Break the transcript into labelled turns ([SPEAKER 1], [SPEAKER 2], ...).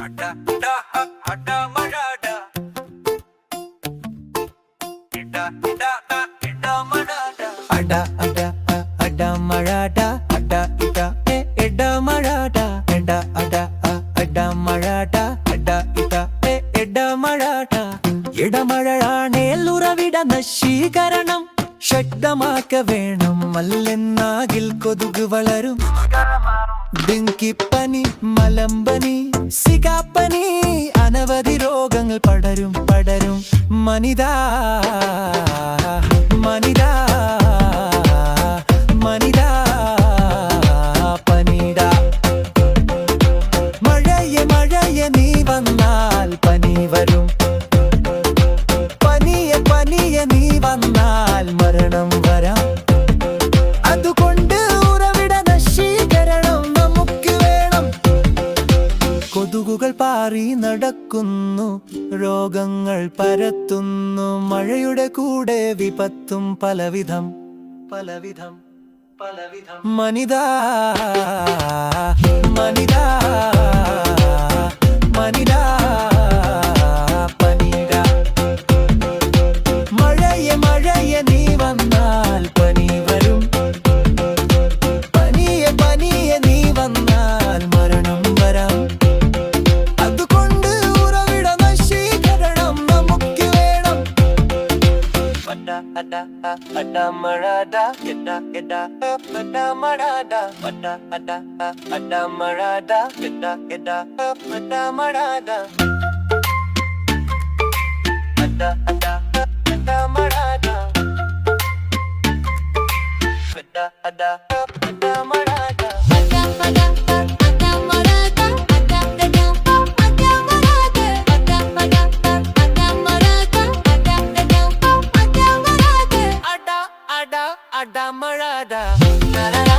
[SPEAKER 1] Ada ada ada marada ada ida eda marada eda ada ada marada ada ida eda marada ഇടമഴയാണേലുറവിട നശീകരണം ശക്തമാക്ക വേണം മല്ലെന്നാകിൽ കൊതുക് വളരും ഡെങ്കിപ്പനി മലമ്പനി സികാപ്പനി അനവധി രോഗങ്ങൾ പടരും മനിതാ മനിതാ മനിതാ പനിടാ മഴയെ നീ വന്നാൽ പനി വരും പനിയെ നീ വന്നാൽ മരണം വരാം അതുകൊണ്ട് ഉറവിട നശീകരണം നമുക്ക് വേണം കൊതുകുകൾ പാറി നടക്കുന്നു രോഗങ്ങൾ പരത്തുന്നു മഴയുടെ കൂടെ വിപത്തും പലവിധം മനിതാ മനിതാ മനിതാ പനിടാ മഴയെ നീ വന്നാൽ പനി വരും പനിയെ നീ വന്നാൽ മരണം വരാം അതുകൊണ്ട് ഉറവിട നശീകരണം നമുക്ക് വേണം ada marada eda ada marada ada marada eda ada marada ada marada ada marada ada marada